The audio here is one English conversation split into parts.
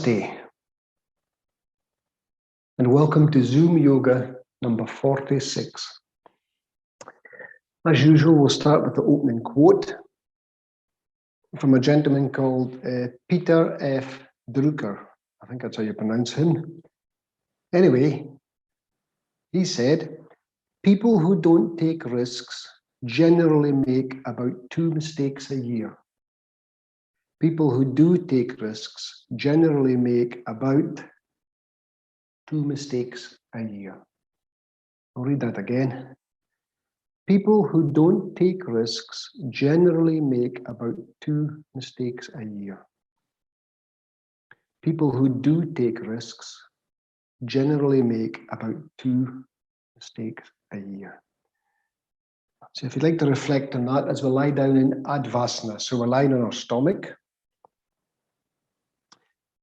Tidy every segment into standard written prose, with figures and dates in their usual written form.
Namaste, and welcome to Zoom Yoga number 46. As usual, we'll start with the opening quote from a gentleman called Peter F. Drucker. I think that's how you pronounce him. Anyway, he said, "People who don't take risks generally make about 2 mistakes a year. People who do take risks generally make about 2 mistakes a year." I'll read that again. People who don't take risks generally make about 2 mistakes a year. People who do take risks generally make about 2 mistakes a year. So if you'd like to reflect on that as we lie down in Advasana, so we're lying on our stomach.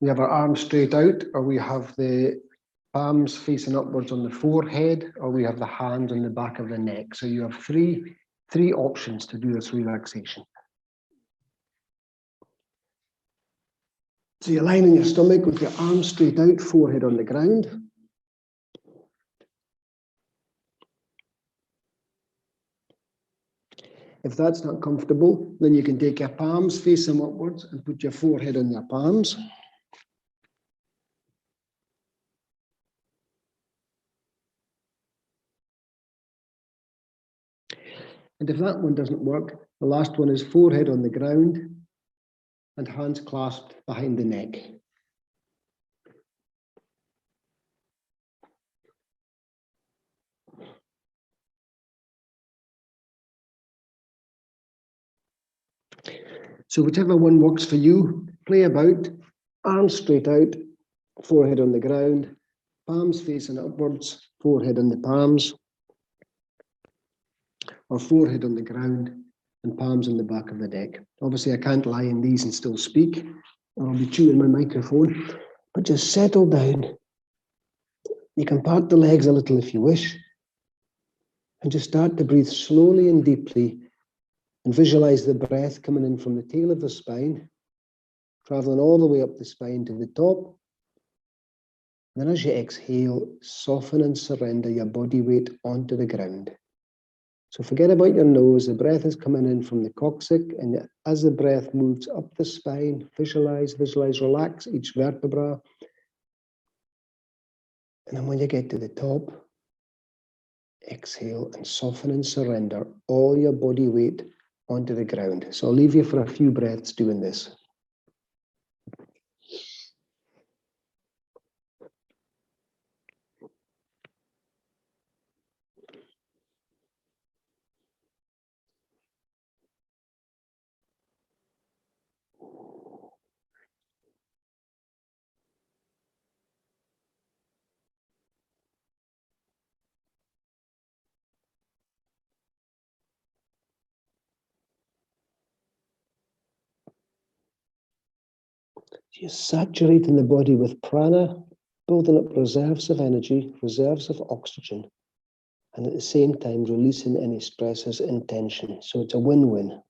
We have our arms straight out, or we have the palms facing upwards on the forehead, or we have the hands on the back of the neck. So you have three options to do this relaxation. So you're lying on your stomach with your arms straight out, forehead on the ground. If that's not comfortable, then you can take your palms, face them upwards, and put your forehead on your palms. And if that one doesn't work, the last one is forehead on the ground and hands clasped behind the neck. So whichever one works for you, play about, arms straight out, forehead on the ground, palms facing upwards, forehead on the palms, or forehead on the ground and palms on the back of the neck. Obviously, I can't lie in these and still speak, or I'll be chewing my microphone, but just settle down. You can part the legs a little if you wish, and just start to breathe slowly and deeply, and visualize the breath coming in from the tail of the spine, traveling all the way up the spine to the top. And then as you exhale, soften and surrender your body weight onto the ground. So forget about your nose, the breath is coming in from the coccyx, and as the breath moves up the spine, visualize, relax each vertebra. And then when you get to the top, exhale and soften and surrender all your body weight onto the ground. So I'll leave you for a few breaths doing this. You're saturating the body with prana, building up reserves of energy, reserves of oxygen, and at the same time releasing any stresses and tension. So it's a win-win.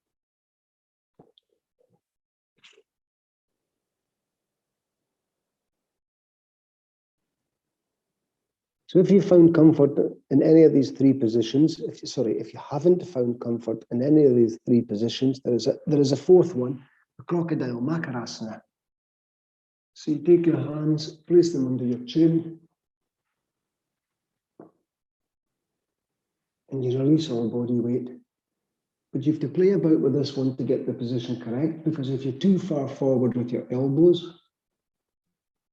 So if you found comfort in any of these 3 positions, if you haven't found comfort in any of these 3 positions, there is a 4th one, the crocodile makarasana. So you take your hands, place them under your chin, and you release all body weight. But you have to play about with this one to get the position correct, because if you're too far forward with your elbows,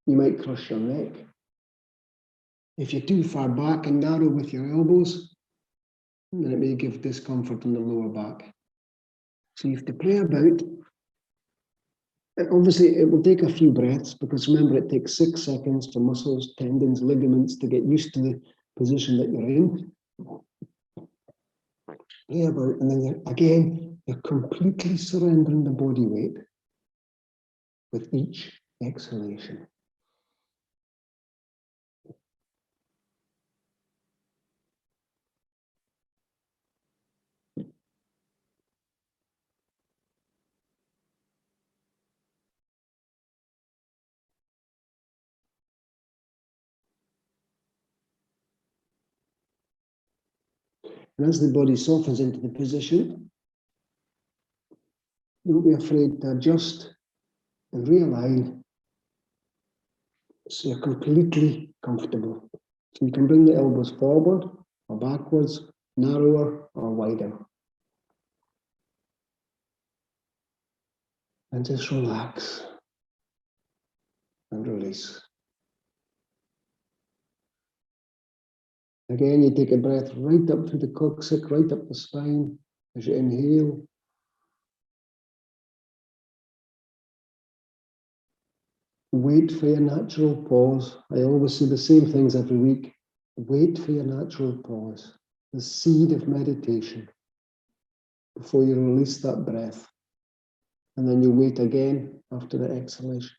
you might crush your neck. If you're too far back and narrow with your elbows, then it may give discomfort in the lower back. So you have to play about. And obviously, it will take a few breaths, because remember, it takes 6 seconds for muscles, tendons, ligaments to get used to the position that you're in. Play about, and then you're completely surrendering the body weight with each exhalation. And as the body softens into the position, don't be afraid to adjust and realign so you're completely comfortable. So you can bring the elbows forward or backwards, narrower or wider. And just relax and release. Again, you take a breath right up through the coccyx, right up the spine as you inhale. Wait for your natural pause. I always say the same things every week. Wait for your natural pause, the seed of meditation, before you release that breath. And then you wait again after the exhalation.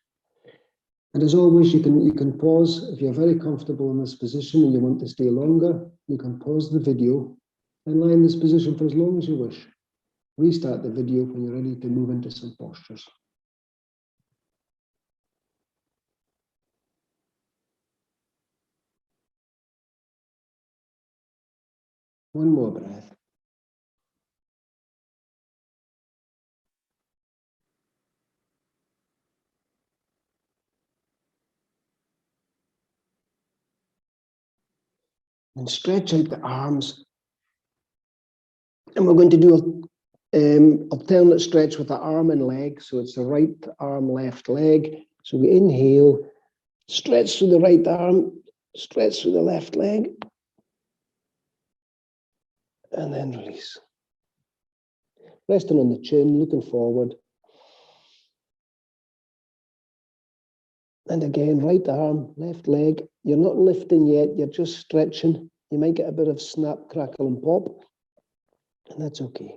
And as always, you can pause if you're very comfortable in this position and you want to stay longer. You can pause the video and lie in this position for as long as you wish. Restart the video when you're ready to move into some postures. One more breath. And stretch out the arms. And we're going to do an alternate stretch with the arm and leg. So it's the right arm, left leg. So we inhale, stretch through the right arm, stretch through the left leg, and then release. Resting on the chin, looking forward. And again, right arm, left leg. You're not lifting yet, you're just stretching. You might get a bit of snap, crackle, and pop, and that's okay.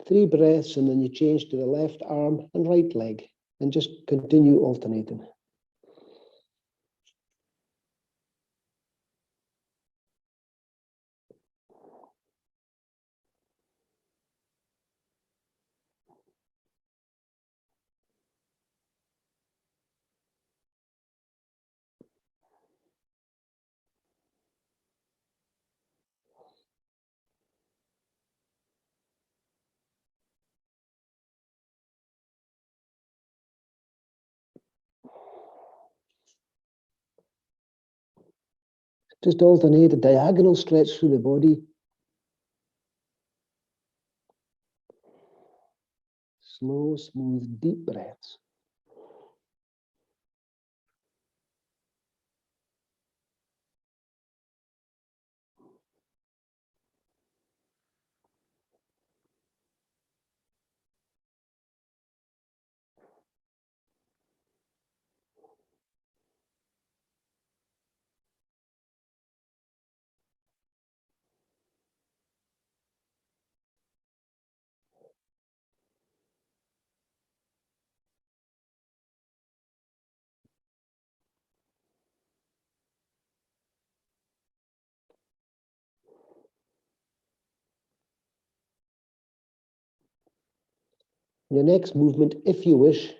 Three breaths, and then you change to the left arm and right leg, and just continue alternating. Just alternate a diagonal stretch through the body. Slow, smooth, deep breaths. Your next movement, if you wish,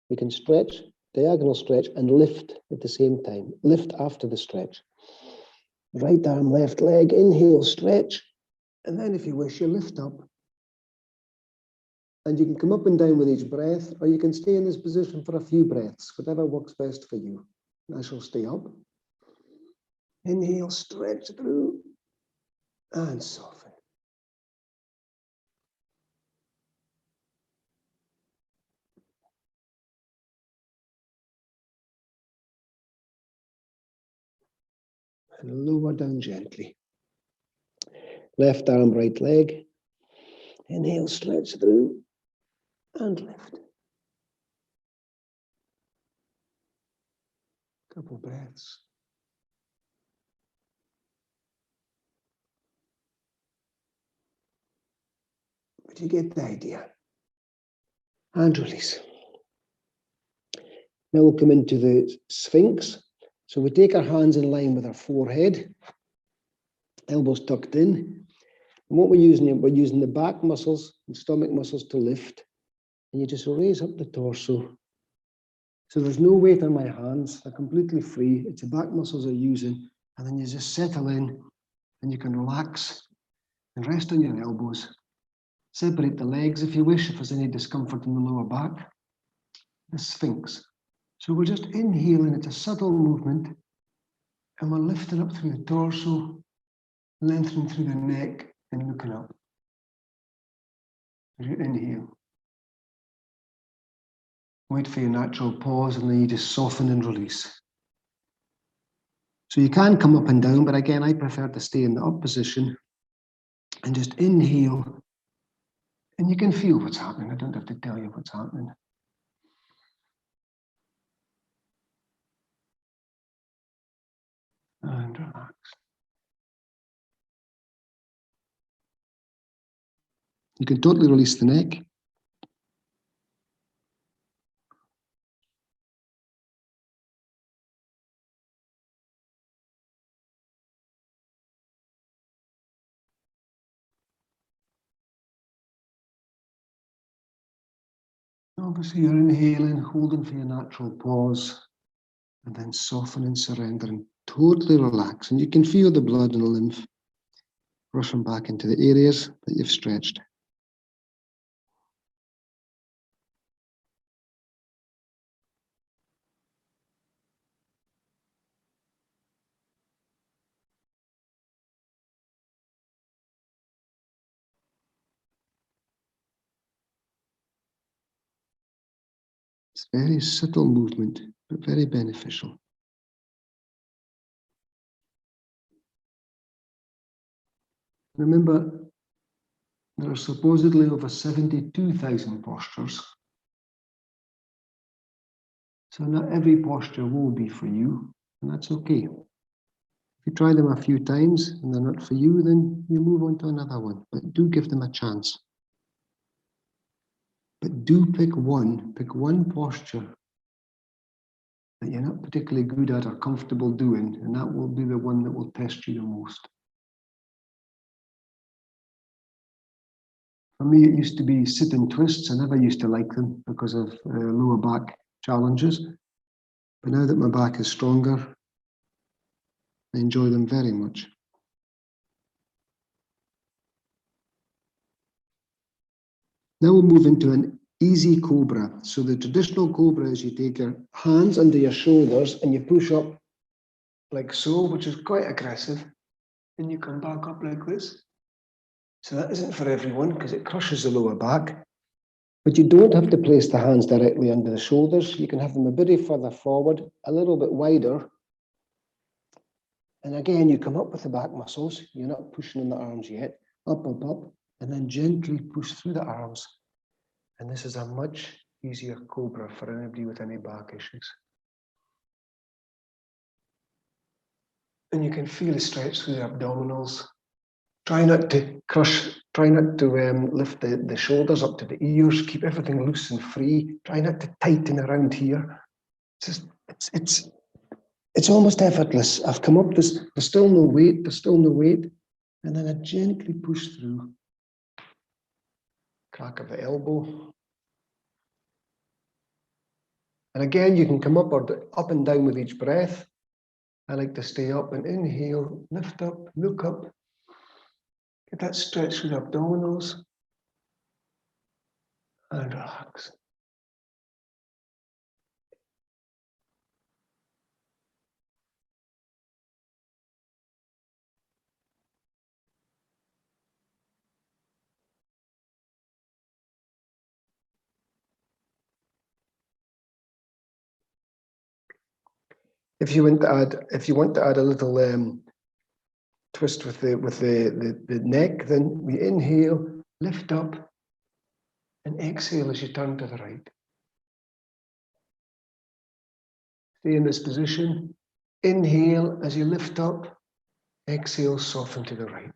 you can stretch, diagonal stretch, and lift at the same time. Lift after the stretch. Right arm, left leg, inhale, stretch, and then if you wish, you lift up. And you can come up and down with each breath, or you can stay in this position for a few breaths, whatever works best for you. I shall stay up. Inhale, stretch through, and soften. And lower down gently. Left arm, right leg. Inhale, stretch through, and lift. Couple breaths. But you get the idea. And release. Now we'll come into the Sphinx. So we take our hands in line with our forehead, elbows tucked in. And what we're using the back muscles and stomach muscles to lift. And you just raise up the torso, So there's no weight on my hands. They're completely free. It's the back muscles I'm using. And then you just settle in and you can relax and rest on your elbows. Separate the legs if you wish, if there's any discomfort in the lower back. The Sphinx. So we're just inhaling. It's a subtle movement. And we're lifting up through the torso, lengthening through the neck and looking up. As you inhale. Wait for your natural pause and then you just soften and release. So you can come up and down, but again, I prefer to stay in the up position and just inhale. And you can feel what's happening. I don't have to tell you what's happening. And relax. You can totally release the neck. Obviously, you're inhaling, holding for your natural pause, and then soften and surrender and totally relax. And you can feel the blood and the lymph rushing back into the areas that you've stretched. It's a very subtle movement, but very beneficial. Remember, there are supposedly over 72,000 postures. So not every posture will be for you, and that's okay. If you try them a few times and they're not for you, then you move on to another one, but do give them a chance. But do pick one posture that you're not particularly good at or comfortable doing, and that will be the one that will test you the most. For me, it used to be sit and twists. I never used to like them because of lower back challenges. But now that my back is stronger, I enjoy them very much. Now we'll move into an easy cobra. So the traditional cobra is you take your hands under your shoulders and you push up like so, which is quite aggressive. And you come back up like this. So that isn't for everyone because it crushes the lower back. But you don't have to place the hands directly under the shoulders. You can have them a bit further forward, a little bit wider. And again, you come up with the back muscles. You're not pushing in the arms yet. Up, up, up. And then gently push through the arms. And this is a much easier cobra for anybody with any back issues. And you can feel the stretch through the abdominals. Try not to lift the shoulders up to the ears. Keep everything loose and free. Try not to tighten around here. It's almost effortless. I've come up, there's still no weight, and then I gently push through. Crack of the elbow. And again, you can come up or up and down with each breath. I like to stay up and inhale, lift up, look up. Get that stretch through the abdominals. And relax. If you want to add a little twist with the neck, then we inhale, lift up, and exhale as you turn to the right. Stay in this position. Inhale as you lift up, exhale, soften to the right.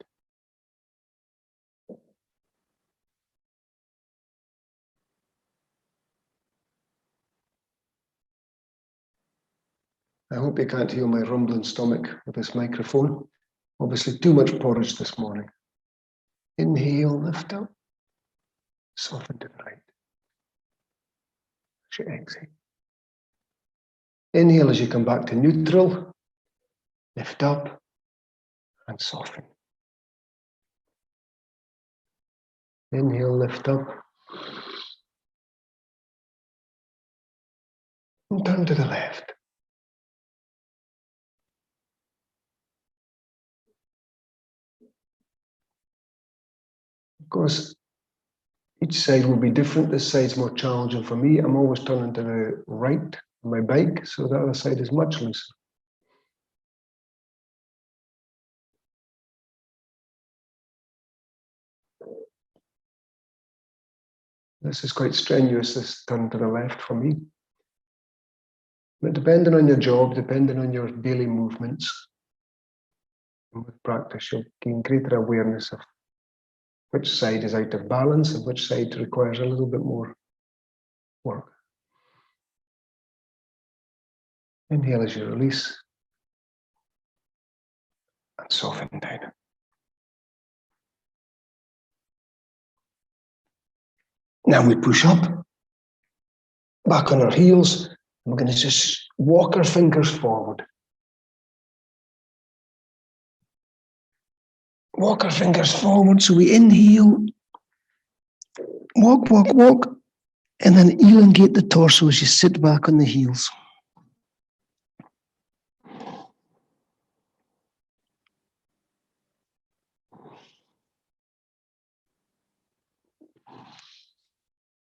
I hope you can't hear my rumbling stomach with this microphone. Obviously, too much porridge this morning. Inhale, lift up, soften to the right. As you exhale. Inhale as you come back to neutral. Lift up and soften. Inhale, lift up. And turn to the left. Of course, each side will be different. This side's more challenging for me. I'm always turning to the right on my bike, so the other side is much looser. This is quite strenuous, this turn to the left for me. But depending on your job, depending on your daily movements, and with practice, you'll gain greater awareness of which side is out of balance and which side requires a little bit more work. Inhale as you release and soften down. Now we push up, back on our heels, and we're going to just walk our fingers forward. Walk our fingers forward, so we inhale, walk, walk, walk, and then elongate the torso as you sit back on the heels.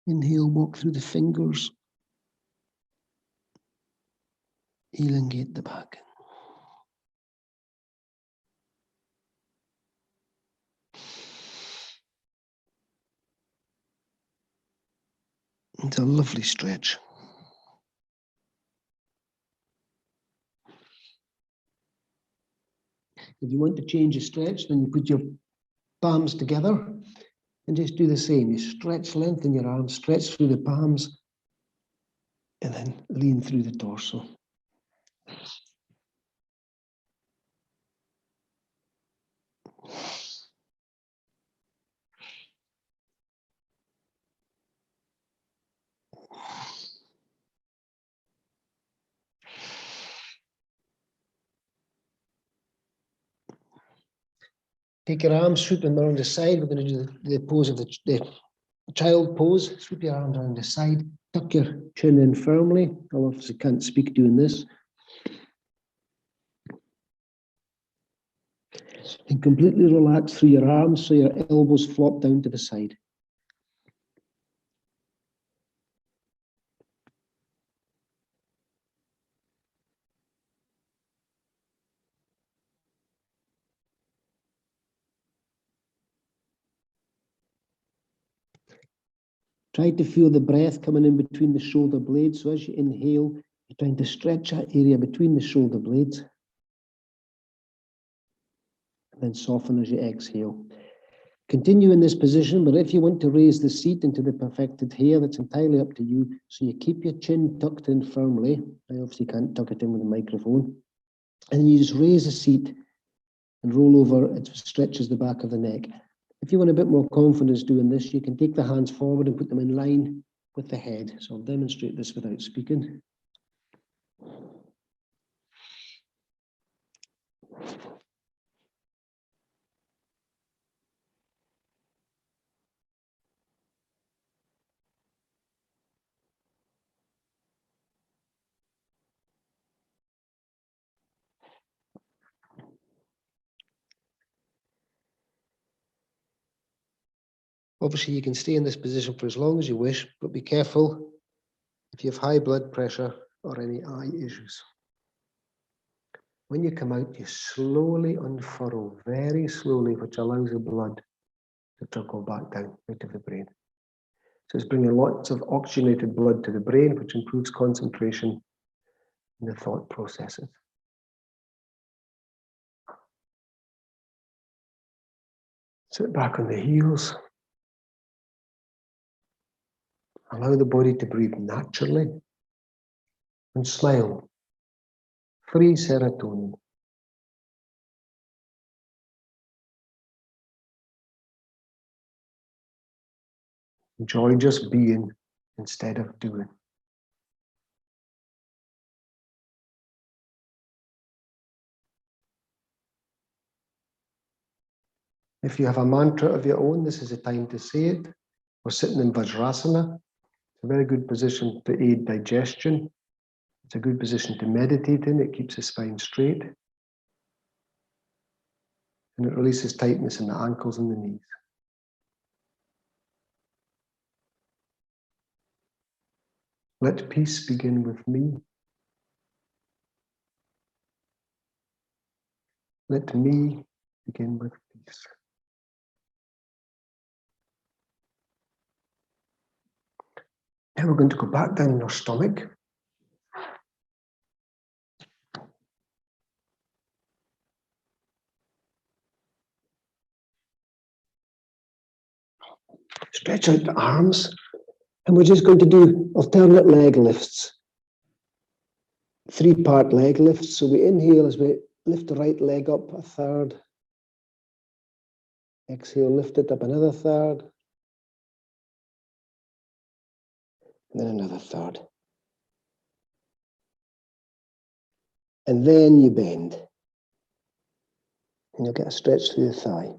Inhale, walk through the fingers. Elongate the back. It's a lovely stretch. If you want to change the stretch, then you put your palms together and just do the same. You stretch, lengthen your arms, stretch through the palms, and then lean through the torso. Take your arms, sweep them around the side. We're going to do the pose of the child pose. Sweep your arms around the side. Tuck your chin in firmly. I obviously can't speak doing this. And completely relax through your arms so your elbows flop down to the side. Try to feel the breath coming in between the shoulder blades. So as you inhale, you're trying to stretch that area between the shoulder blades. And then soften as you exhale. Continue in this position, but if you want to raise the seat into the perfected hare, that's entirely up to you. So you keep your chin tucked in firmly. I obviously can't tuck it in with a microphone. And then you just raise the seat and roll over. It stretches the back of the neck. If you want a bit more confidence doing this, you can take the hands forward and put them in line with the head. So I'll demonstrate this without speaking. Obviously, you can stay in this position for as long as you wish, but be careful if you have high blood pressure or any eye issues. When you come out, you slowly unfurl, very slowly, which allows the blood to trickle back down out of the brain. So it's bringing lots of oxygenated blood to the brain, which improves concentration in the thought processes. Sit back on the heels. Allow the body to breathe naturally and smile. Free serotonin. Enjoy just being instead of doing. If you have a mantra of your own, this is the time to say it. We're sitting in Vajrasana. It's a very good position to aid digestion. It's a good position to meditate in. It keeps the spine straight. And it releases tightness in the ankles and the knees. Let peace begin with me. Let me begin with peace. Now we're going to go back down your stomach. Stretch out the arms. And we're just going to do alternate leg lifts. 3-part leg lifts. So we inhale as we lift the right leg up a third. Exhale, lift it up another third. And then another third. And then you bend. And you'll get a stretch through the thigh.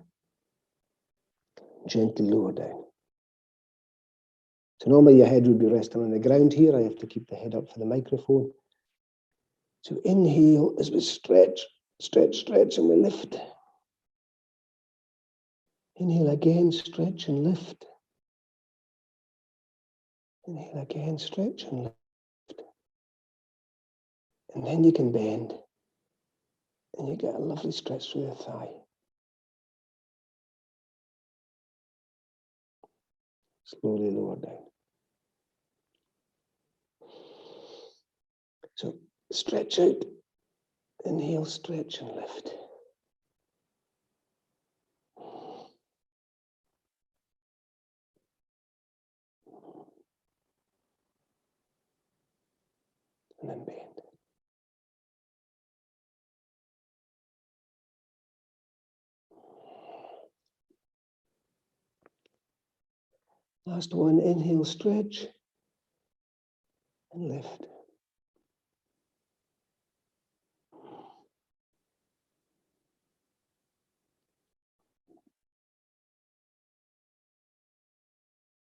Gently lower down. So normally your head would be resting on the ground here. I have to keep the head up for the microphone. So inhale as we stretch, stretch, stretch, and we lift. Inhale again, stretch and lift. Inhale again, stretch and lift. And then you can bend. And you get a lovely stretch through the thigh. Slowly lower down. So stretch out, inhale, stretch and lift. And then bend. Last one, inhale, stretch and lift.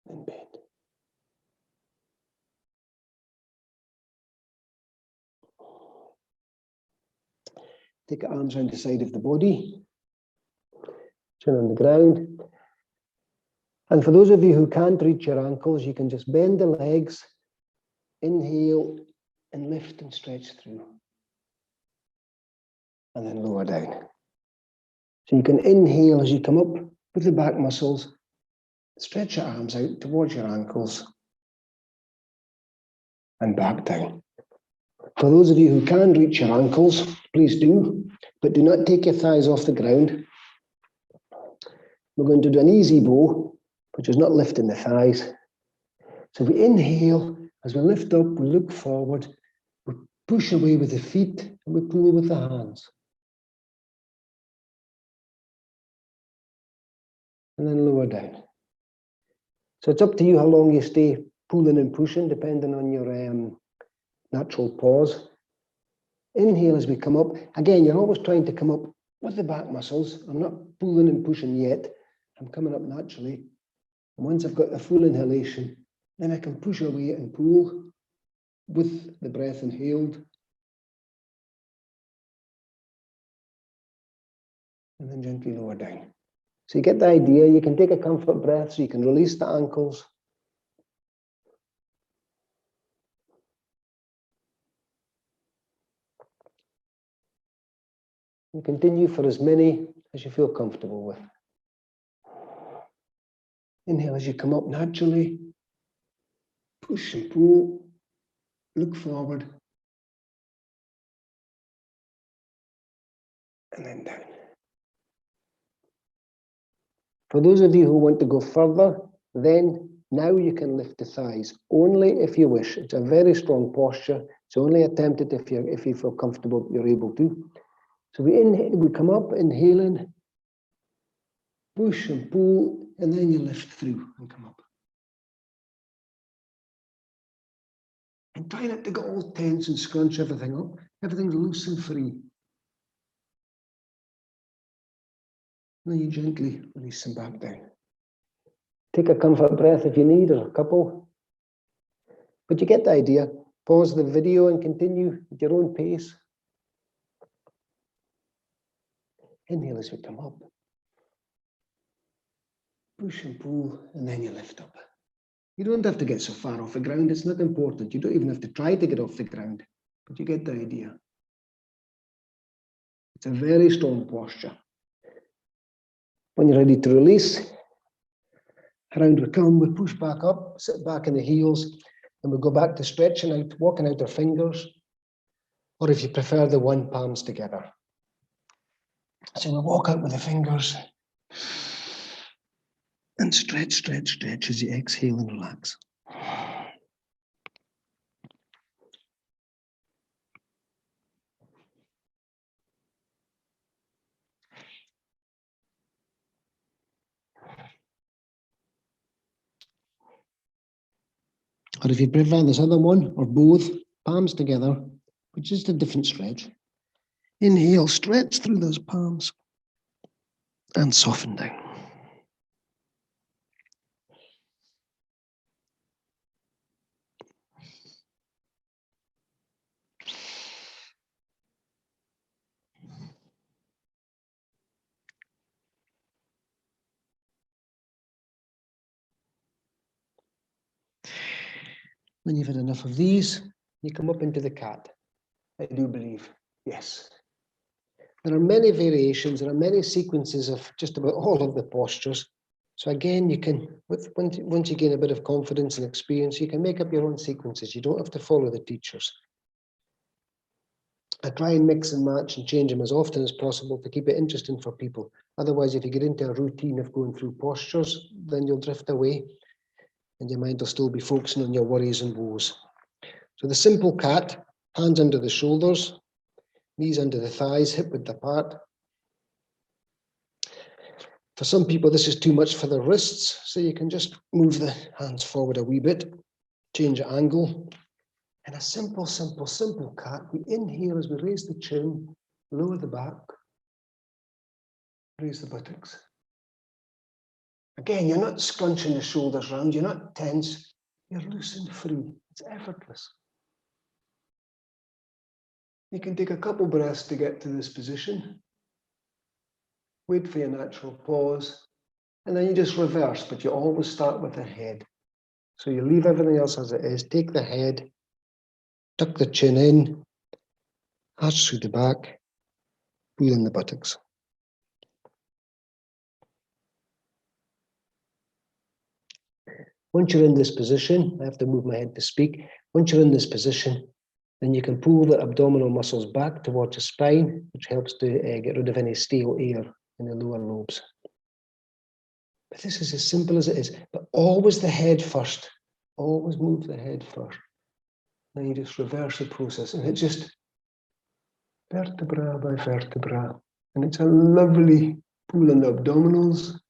And bend. Take your arms around the side of the body. Chin on the ground. And for those of you who can't reach your ankles, you can just bend the legs, inhale and lift and stretch through. And then lower down. So you can inhale as you come up with the back muscles, stretch your arms out towards your ankles and back down. For those of you who can reach your ankles, please do, but do not take your thighs off the ground. We're going to do an easy bow, which is not lifting the thighs. So we inhale, as we lift up, we look forward, we push away with the feet, and we pull with the hands. And then lower down. So it's up to you how long you stay pulling and pushing, depending on your natural pause. Inhale as we come up. Again, you're always trying to come up with the back muscles. I'm not pulling and pushing yet. I'm coming up naturally. And once I've got the full inhalation, then I can push away and pull with the breath inhaled. And then gently lower down. So you get the idea. You can take a comfort breath so you can release the ankles. And continue for as many as you feel comfortable with. Inhale as you come up naturally. Push and pull. Look forward. And then down. For those of you who want to go further, then now you can lift the thighs, only if you wish. It's a very strong posture. It's only attempted if you feel comfortable, you're able to. So we inhale, we come up, inhaling, push and pull, and then you lift through and come up. And try not to get all tense and scrunch everything up. Everything's loose and free. And then you gently release them back down. Take a comfort breath if you need, or a couple. But you get the idea. Pause the video and continue at your own pace. Inhale as we come up. Push and pull, and then you lift up. You don't have to get so far off the ground. It's not important. You don't even have to try to get off the ground, but you get the idea. It's a very strong posture. When you're ready to release, around we come, we push back up, sit back in the heels, and we go back to stretching out, walking out our fingers, or if you prefer, the one palms together. So we walk out with the fingers and stretch, stretch, stretch as you exhale and relax. Or if you prefer this other one, or both, palms together, which is a different stretch. Inhale, stretch through those palms and soften down. When you've had enough of these, you come up into the cat. I do believe, yes. There are many variations, there are many sequences of just about all of the postures. So again, you can, once you gain a bit of confidence and experience, you can make up your own sequences. You don't have to follow the teachers. I try and mix and match and change them as often as possible to keep it interesting for people. Otherwise, if you get into a routine of going through postures, then you'll drift away and your mind will still be focusing on your worries and woes. So the simple cat, hands under the shoulders, knees under the thighs, hip width apart. For some people, this is too much for the wrists, so you can just move the hands forward a wee bit, change the angle. And a simple, simple, simple cat. We inhale as we raise the chin, lower the back, raise the buttocks. Again, you're not scrunching the shoulders round, you're not tense, you're loose and free. It's effortless. You can take a couple breaths to get to this position. Wait for your natural pause, and then you just reverse, but you always start with the head. So you leave everything else as it is, take the head, tuck the chin in, arch through the back, pull in the buttocks. Once you're in this position, I have to move my head to speak. Once you're in this position, then you can pull the abdominal muscles back towards the spine, which helps to get rid of any stale air in the lower lobes. But this is as simple as it is, but always the head first. Always move the head first. Then you just reverse the process, and it's just vertebra by vertebra. And it's a lovely pull on the abdominals,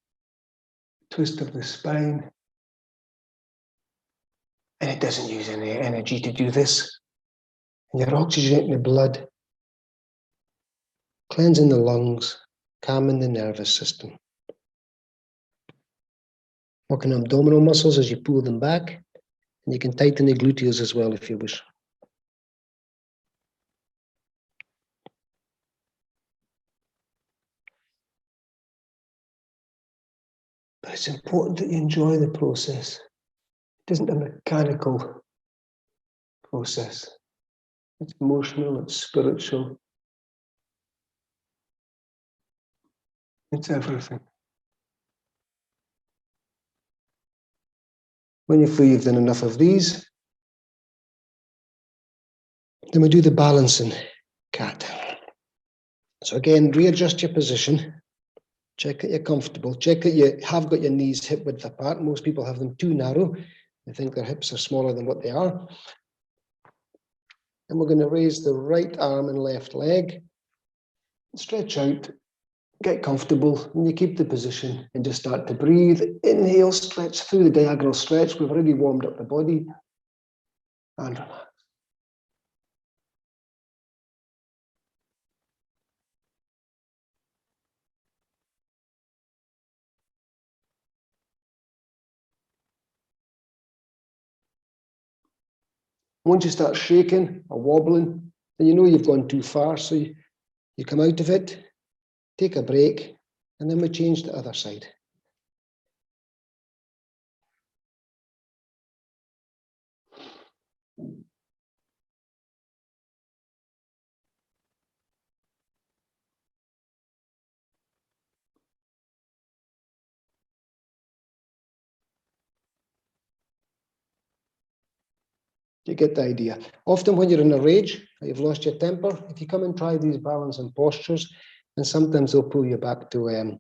twist of the spine. And it doesn't use any energy to do this. And you're oxygenating the blood, cleansing the lungs, calming the nervous system. Working abdominal muscles as you pull them back, and you can tighten the gluteus as well if you wish. But it's important that you enjoy the process. It isn't a mechanical process. It's emotional, it's spiritual. It's everything. When you feel you've done enough of these, then we do the balancing cat. So again, readjust your position. Check that you're comfortable. Check that you have got your knees hip width apart. Most people have them too narrow. They think their hips are smaller than what they are. And we're going to raise the right arm and left leg. Stretch out, get comfortable, and you keep the position and just start to breathe. Inhale, stretch through the diagonal stretch. We've already warmed up the body. And relax. Once you start shaking or wobbling, then you know you've gone too far. So you come out of it, take a break, and then we change the other side. You get the idea. Often when you're in a rage, or you've lost your temper, if you come and try these balancing postures, and sometimes they'll pull you back to a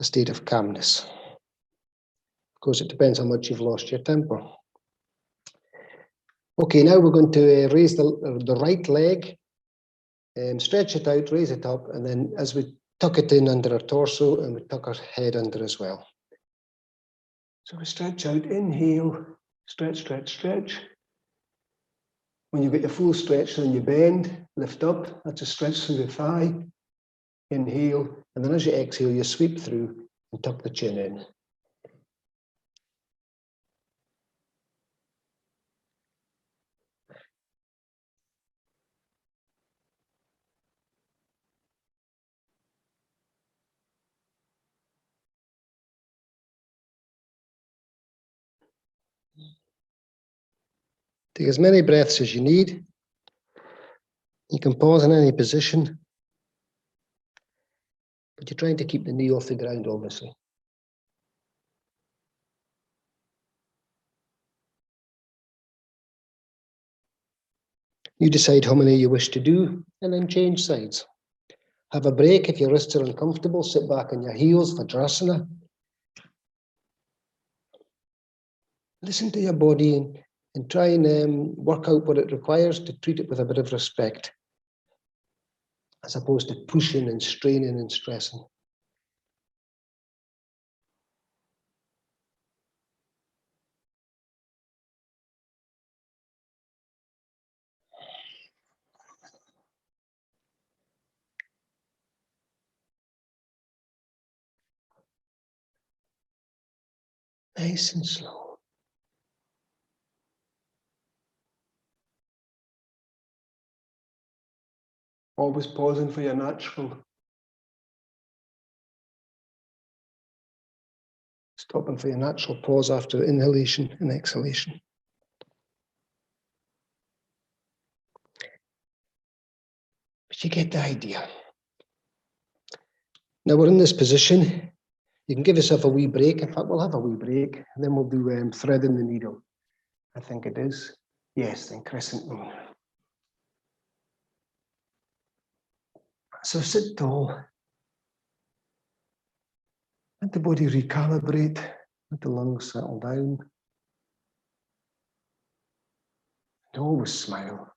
state of calmness. Of course, it depends how much you've lost your temper. Okay, now we're going to raise the right leg, stretch it out, raise it up, and then as we tuck it in under our torso, and we tuck our head under as well. So we stretch out, inhale, stretch, stretch, stretch. When you get your full stretch, then you bend, lift up, that's a stretch through the thigh. Inhale, and then as you exhale, you sweep through and tuck the chin in. Take as many breaths as you need. You can pause in any position, but you're trying to keep the knee off the ground, obviously. You decide how many you wish to do, and then change sides. Have a break if your wrists are uncomfortable. Sit back on your heels, Vajrasana. Listen to your body and try and work out what it requires to treat it with a bit of respect, as opposed to pushing and straining and stressing. Nice and slow. Always pausing for your natural. Stopping for your natural pause after inhalation and exhalation. But you get the idea. Now we're in this position. You can give yourself a wee break. In fact, we'll have a wee break, and then we'll do threading the needle. I think it is. Yes, then crescent moon. So sit tall. Let the body recalibrate. Let the lungs settle down. And always smile.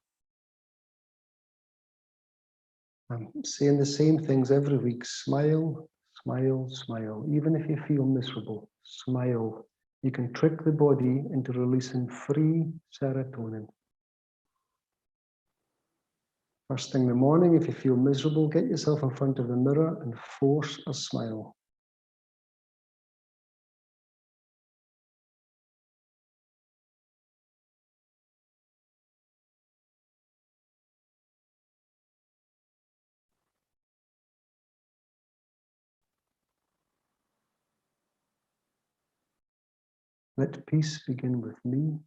I'm saying the same things every week. Smile, smile, smile. Even if you feel miserable, smile. You can trick the body into releasing free serotonin. First thing in the morning, if you feel miserable, get yourself in front of the mirror and force a smile. Let peace begin with me.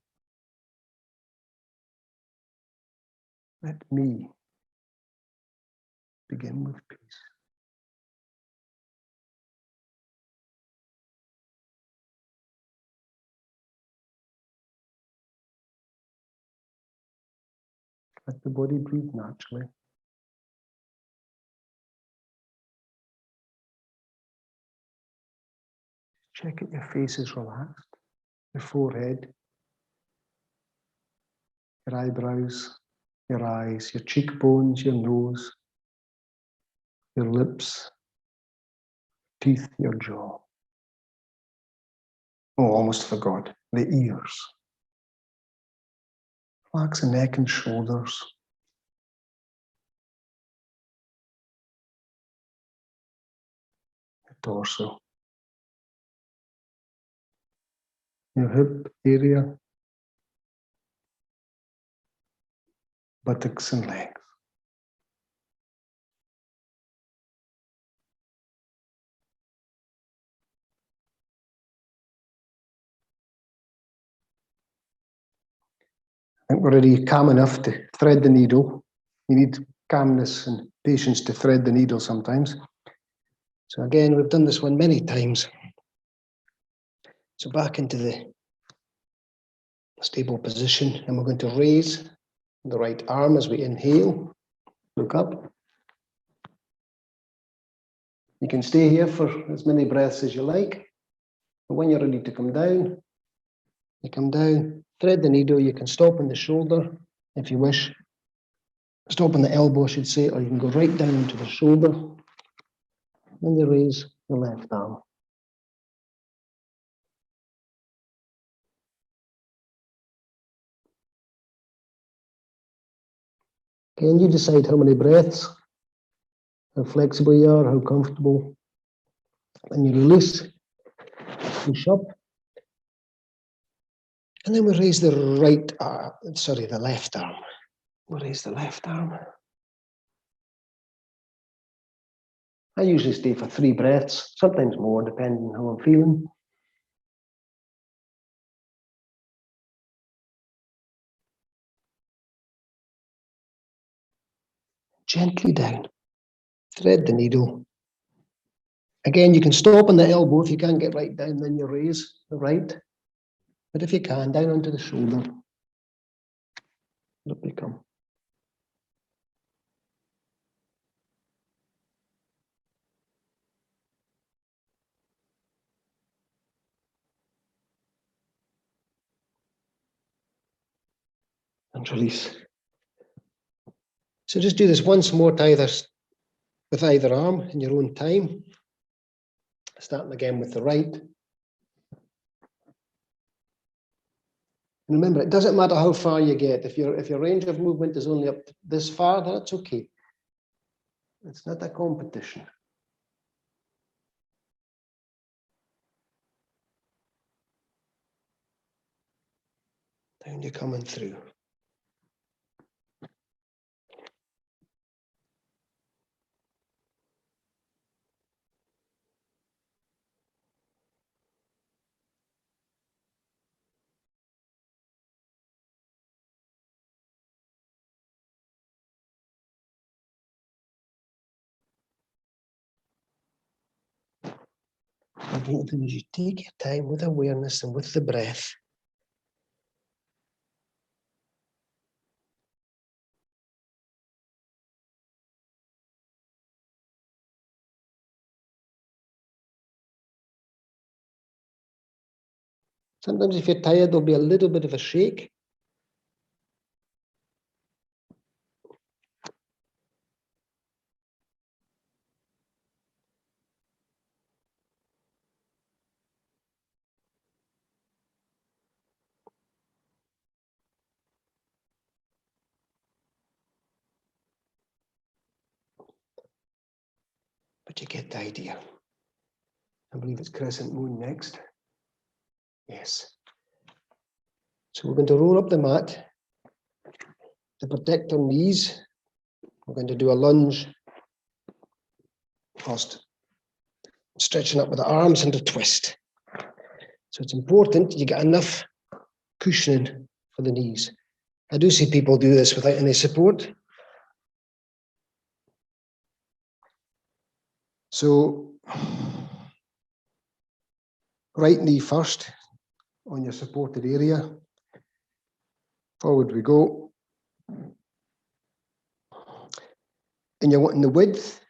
Let me begin with peace. Let the body breathe naturally. Check that your face is relaxed, your forehead, your eyebrows, your eyes, your cheekbones, your nose, your lips, teeth, your jaw. Oh, almost forgot, the ears. Relax the neck and shoulders. The torso. Your hip area. buttocks and legs. I think we're already calm enough to thread the needle. You need calmness and patience to thread the needle sometimes. So again, we've done this one many times. So back into the stable position, and we're going to raise the right arm as we inhale, look up. You can stay here for as many breaths as you like, but when you're ready to come down, you come down, thread the needle. You can stop on the shoulder if you wish. Stop on the elbow, I should say, or you can go right down into the shoulder. Then you raise the left arm. Can you decide how many breaths, how flexible you are, how comfortable? And you release, push up. And then we raise the the left arm. We'll raise the left arm. I usually stay for 3 breaths, sometimes more, depending on how I'm feeling. Gently down. Thread the needle. Again, you can stop on the elbow. If you can't get right down, then you raise the right. But if you can, down onto the shoulder. Up you come. And release. So just do this once more with either arm in your own time. Starting again with the right. And remember, it doesn't matter how far you get. If your range of movement is only up this far, that's okay. It's not a competition. Down you're coming through. And the thing is, you take your time with awareness and with the breath. Sometimes if you're tired, there'll be a little bit of a shake. But you get the idea. I believe it's crescent moon next. Yes. So we're going to roll up the mat to protect our knees. We're going to do a lunge. First, stretching up with the arms and a twist. So it's important you get enough cushioning for the knees. I do see people do this without any support. So, right knee first on your supported area. Forward we go. And you're wanting the width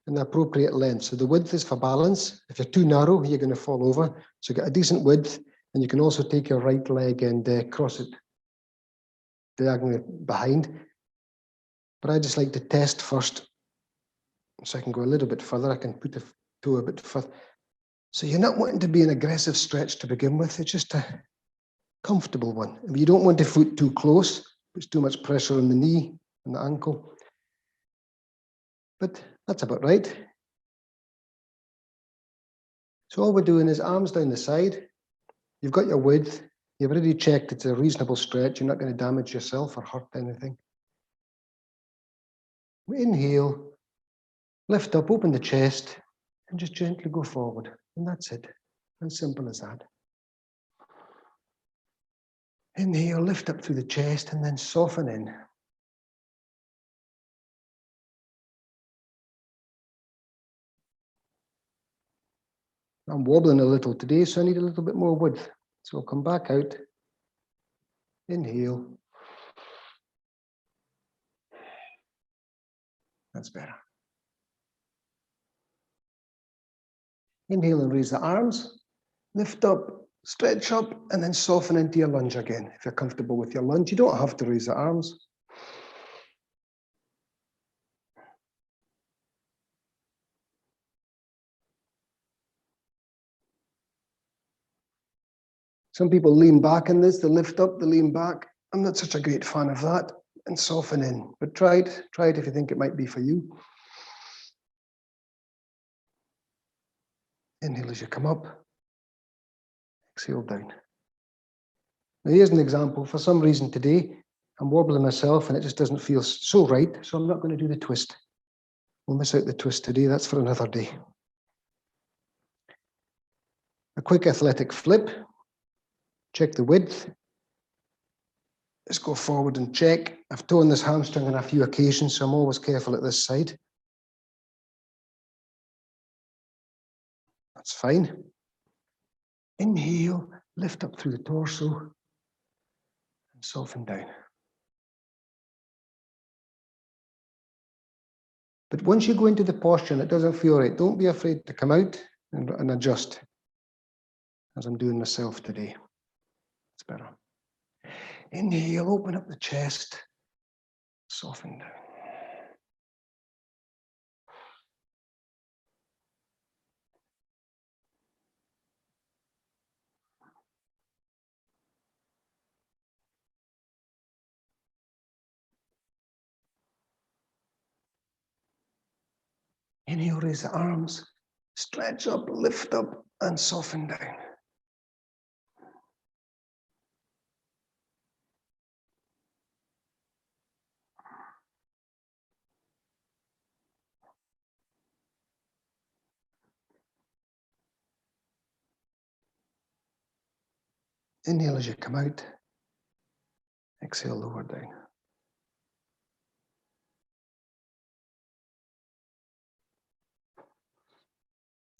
and the appropriate length. So the width is for balance. If you're too narrow, you're going to fall over. So get a decent width, and you can also take your right leg and cross it diagonally behind. But I just like to test first, so I can go a little bit further. I can put a toe a bit further. So you're not wanting to be an aggressive stretch to begin with. It's just a comfortable one. I mean, you don't want the foot too close. Puts too much pressure on the knee and the ankle. But that's about right. So all we're doing is arms down the side. You've got your width. You've already checked it's a reasonable stretch. You're not going to damage yourself or hurt anything. Inhale, lift up, open the chest, and just gently go forward. And that's it. As simple as that. Inhale, lift up through the chest, and then soften in. I'm wobbling a little today, so I need a little bit more width. So I'll come back out. Inhale. That's better. Inhale and raise the arms. Lift up, stretch up, and then soften into your lunge again. If you're comfortable with your lunge, you don't have to raise the arms. Some people lean back in this, they lift up, they lean back. I'm not such a great fan of that. And soften in. But try it if you think it might be for you. Inhale as you come up. Exhale down. Now here's an example. For some reason today, I'm wobbling myself and it just doesn't feel so right. So I'm not going to do the twist. We'll miss out the twist today. That's for another day. A quick athletic flip. Check the width. Let's go forward and check. I've torn this hamstring on a few occasions, so I'm always careful at this side. That's fine. Inhale, lift up through the torso, and soften down. But once you go into the posture and it doesn't feel right, don't be afraid to come out and adjust, as I'm doing myself today. It's better. Inhale, open up the chest, soften down. Inhale, raise the arms, stretch up, lift up, and soften down. Inhale as you come out. Exhale, lower down.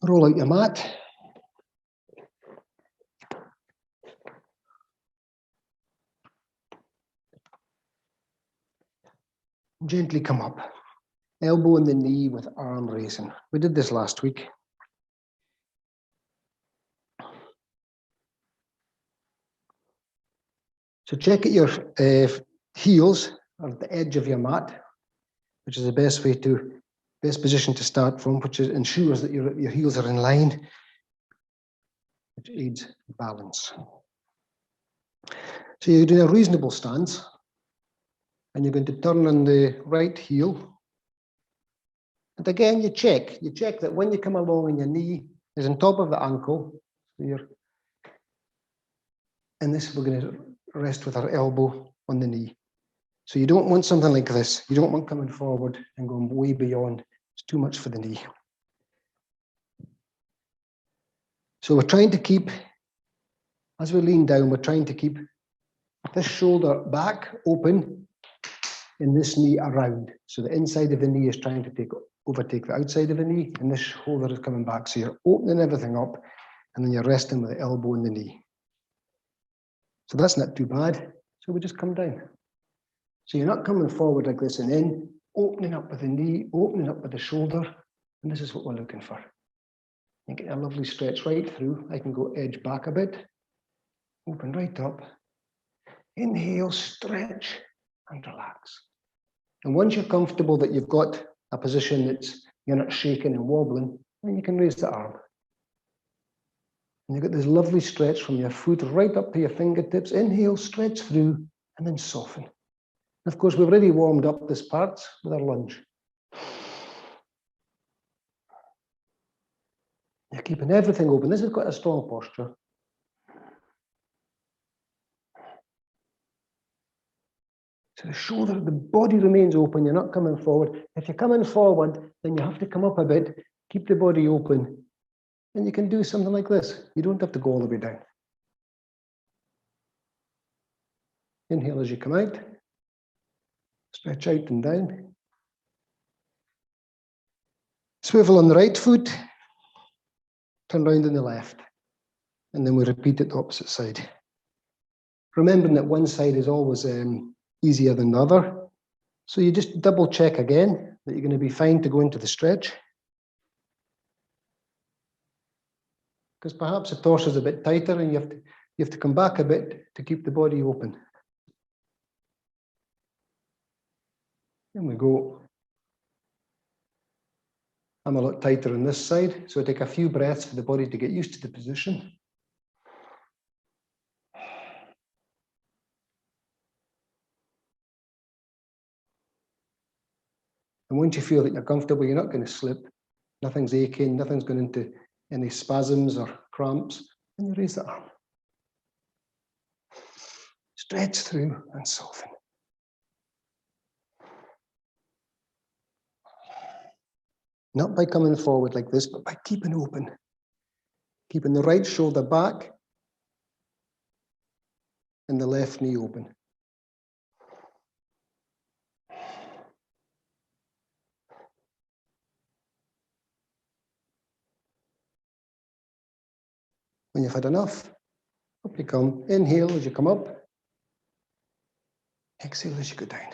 Roll out your mat. Gently come up. Elbow in the knee with arm raising. We did this last week. So check at your heels at the edge of your mat, which is the best position to start from, which ensures that your heels are in line, which aids balance. So you're doing a reasonable stance, and you're going to turn on the right heel. And again, you check that when you come along and your knee is on top of the ankle, so and this we're going to rest with our elbow on the knee. So you don't want something like this. You don't want coming forward and going way beyond. It's too much for the knee. So we're trying to keep, as we lean down, we're trying to keep this shoulder back open and this knee around. So the inside of the knee is trying to overtake the outside of the knee, and this shoulder is coming back. So you're opening everything up, and then you're resting with the elbow in the knee. So that's not too bad. So we just come down. So you're not coming forward like this and in, opening up with the knee, opening up with the shoulder, and this is what we're looking for. You get a lovely stretch right through. I can go edge back a bit, open right up. Inhale, stretch, and relax. And once you're comfortable that you've got a position that's you're not shaking and wobbling, then you can raise the arm. And you get this lovely stretch from your foot right up to your fingertips. Inhale, stretch through, and then soften. And of course, we've already warmed up this part with our lunge. You're keeping everything open. This has got a strong posture. So the shoulder, the body remains open, you're not coming forward. If you're coming forward, then you have to come up a bit, keep the body open. And you can do something like this. You don't have to go all the way down. Inhale as you come out. Stretch out and down. Swivel on the right foot. Turn round on the left. And then we repeat it the opposite side. Remembering that one side is always easier than the other. So you just double check again that you're going to be fine to go into the stretch. Because perhaps the torso is a bit tighter and you have to come back a bit to keep the body open. And we go. I'm a lot tighter on this side, so I take a few breaths for the body to get used to the position. And once you feel that you're comfortable, you're not going to slip, nothing's aching, nothing's going into any spasms or cramps, and you raise the arm. Stretch through and soften. Not by coming forward like this, but by keeping open. Keeping the right shoulder back and the left knee open. When you've had enough, up you come. Inhale as you come up. Exhale as you go down.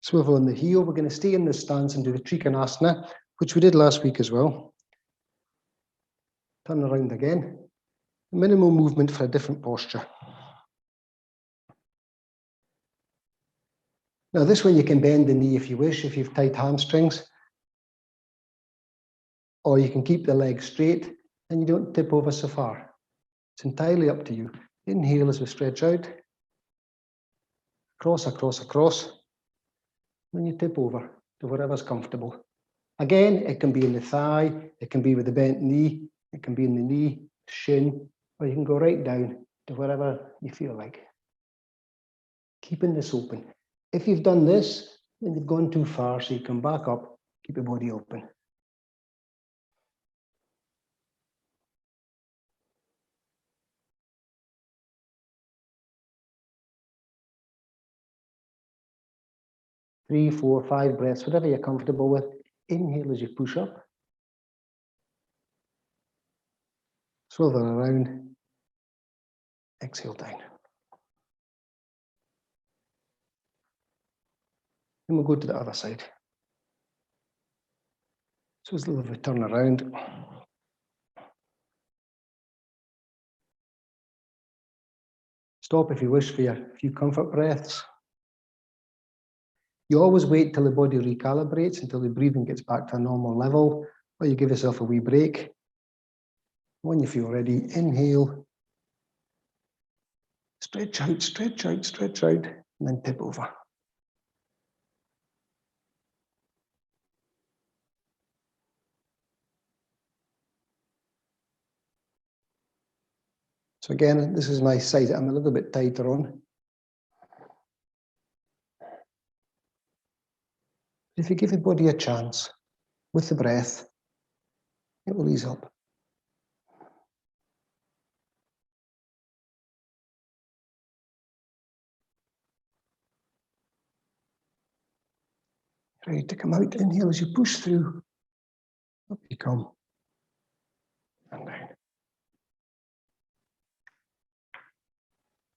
Swivel on the heel. We're going to stay in this stance and do the Trikonasana, which we did last week as well. Turn around again. Minimal movement for a different posture. Now this one you can bend the knee if you wish, if you've tight hamstrings. Or you can keep the leg straight and you don't tip over so far. It's entirely up to you. Inhale as we stretch out. Across, across, across. Then you tip over to whatever's comfortable. Again, it can be in the thigh, it can be with the bent knee, it can be in the knee, shin, or you can go right down to wherever you feel like. Keeping this open. If you've done this, then you've gone too far, so you come back up, keep your body open. Three, four, 5 breaths, whatever you're comfortable with. Inhale as you push up. Swivel around. Exhale down. Then we'll go to the other side. So it's a little bit of a turn around. Stop if you wish for a few comfort breaths. You always wait till the body recalibrates, until the breathing gets back to a normal level, or you give yourself a wee break. When you feel ready, inhale. Stretch out, stretch out, stretch out, and then tip over. So again, this is my side that I'm a little bit tighter on. If you give your body a chance with the breath, it will ease up. Ready to come out, inhale as you push through. Up you come. And down.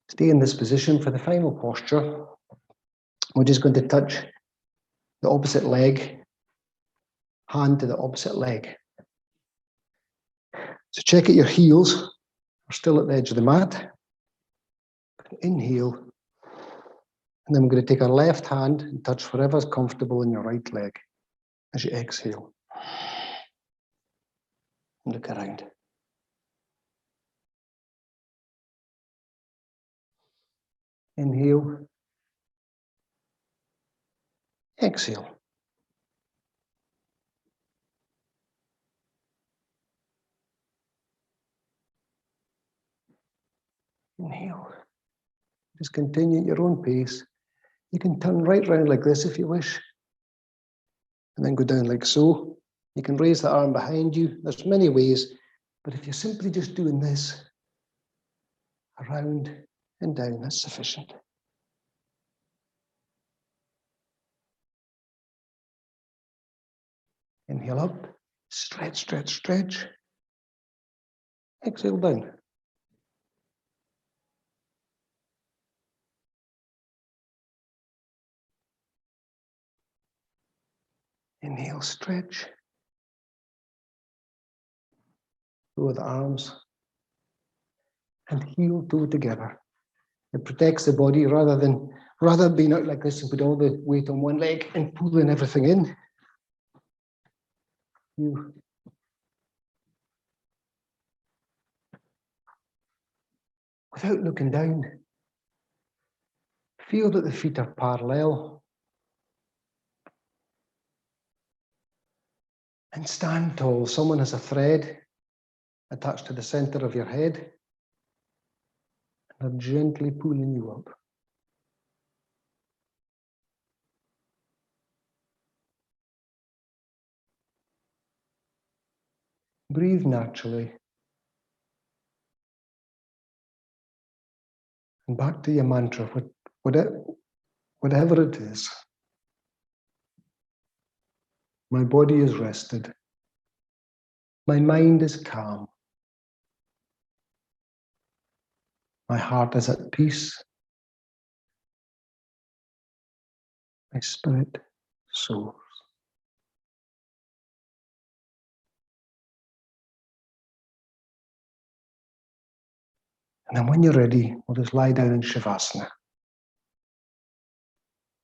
Stay in this position for the final posture. We're just going to touch the opposite leg, hand to the opposite leg. So check at your heels. We're still at the edge of the mat. Inhale. And then we're going to take our left hand and touch wherever's comfortable in your right leg as you exhale. And look around. Inhale. Exhale. Inhale. Just continue at your own pace. You can turn right round like this if you wish, and then go down like so. You can raise the arm behind you. There's many ways, but if you're simply just doing this, around and down, that's sufficient. Inhale up, stretch, stretch, stretch. Exhale down. Inhale, stretch. Lower the arms. And heel toe together. It protects the body rather than being out like this and put all the weight on one leg and pulling everything in. You without looking down, feel that the feet are parallel. And stand tall. Someone has a thread attached to the center of your head. And they're gently pulling you up. Breathe naturally. And back to your mantra, whatever it is. My body is rested. My mind is calm. My heart is at peace. My spirit soars. And then when you're ready, we'll just lie down in Shavasana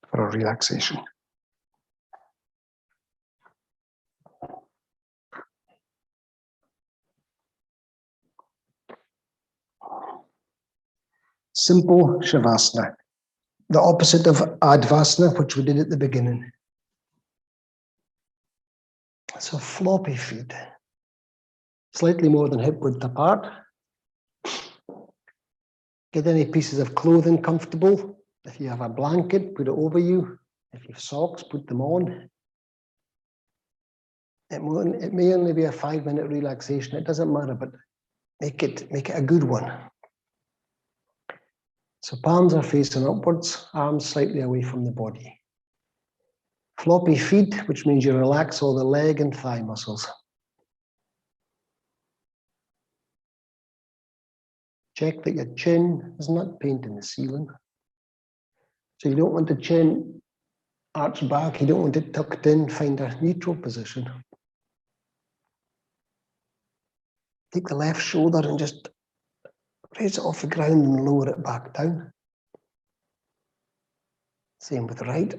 for a relaxation. Simple Shavasana, the opposite of Advasana, which we did at the beginning. So floppy feet, slightly more than hip width apart. Get any pieces of clothing comfortable. If you have a blanket, put it over you. If you have socks, put them on. It may only be a 5-minute relaxation. It doesn't matter, but make it a good one. So palms are facing upwards, arms slightly away from the body. Floppy feet, which means you relax all the leg and thigh muscles. Check that your chin is not painting the ceiling. So you don't want the chin arched back, you don't want it tucked in, find a neutral position. Take the left shoulder and just raise it off the ground and lower it back down. Same with the right.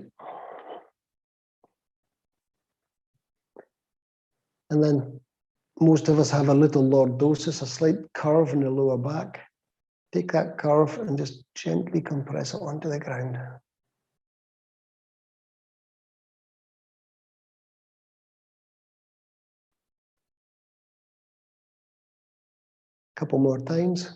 And then most of us have a little lordosis, a slight curve in the lower back. Take that curve and just gently compress it onto the ground. A couple more times.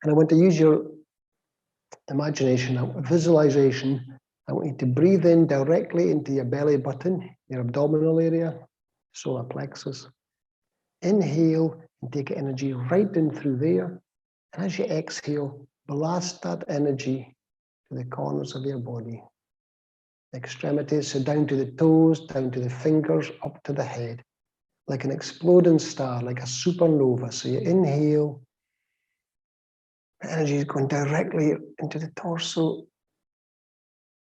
And I want to use your imagination, visualization. I want you to breathe in directly into your belly button, your abdominal area, solar plexus. Inhale and take energy right in through there. And as you exhale, blast that energy to the corners of your body. Extremities, so down to the toes, down to the fingers, up to the head. Like an exploding star, like a supernova. So you inhale, energy is going directly into the torso,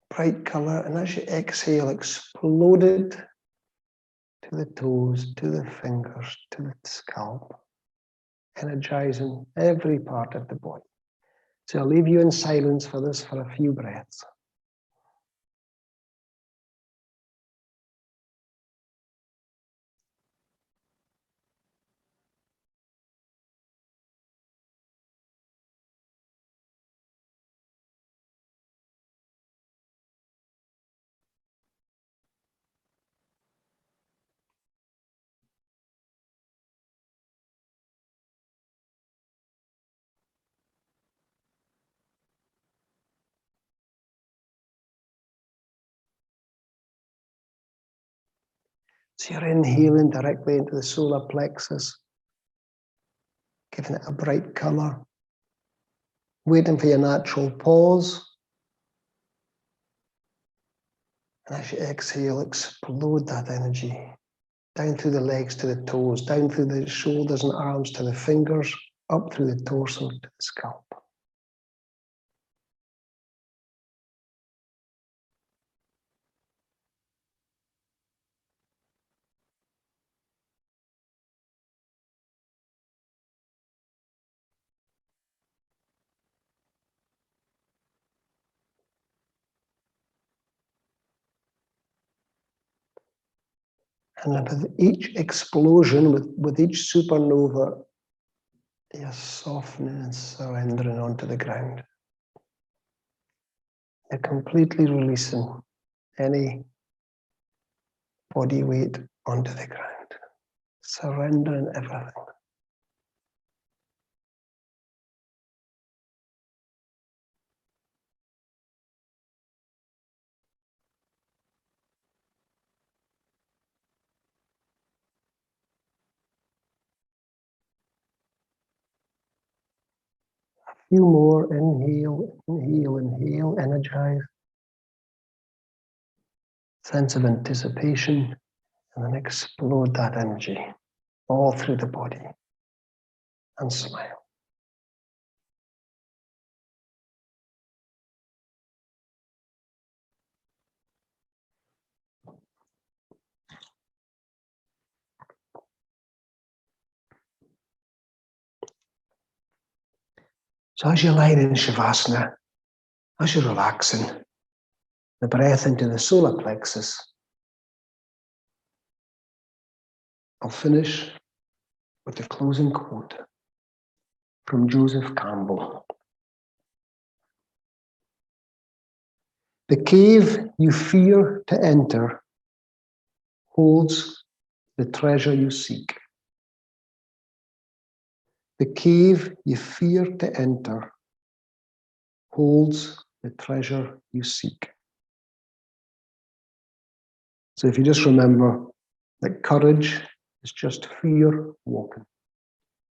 bright color, and as you exhale, explode it to the toes, to the fingers, to the scalp, energizing every part of the body. So I'll leave you in silence for this for a few breaths. So you're inhaling directly into the solar plexus, giving it a bright color, waiting for your natural pause. And as you exhale, explode that energy down through the legs to the toes, down through the shoulders and arms to the fingers, up through the torso to the scalp. And with each explosion, with each supernova, you're softening and surrendering onto the ground. You're completely releasing any body weight onto the ground, surrendering everything. A few more, inhale, inhale, inhale, energize. Sense of anticipation, and then explode that energy all through the body and smile. So as you're lying in Shavasana, as you're relaxing, the breath into the solar plexus, I'll finish with the closing quote from Joseph Campbell. The cave you fear to enter holds the treasure you seek. The cave you fear to enter holds the treasure you seek. So if you just remember that courage is just fear walking.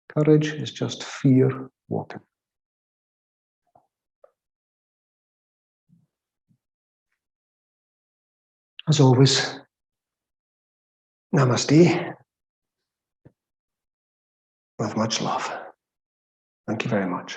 Courage is just fear walking. As always, namaste, with much love. Thank you very much.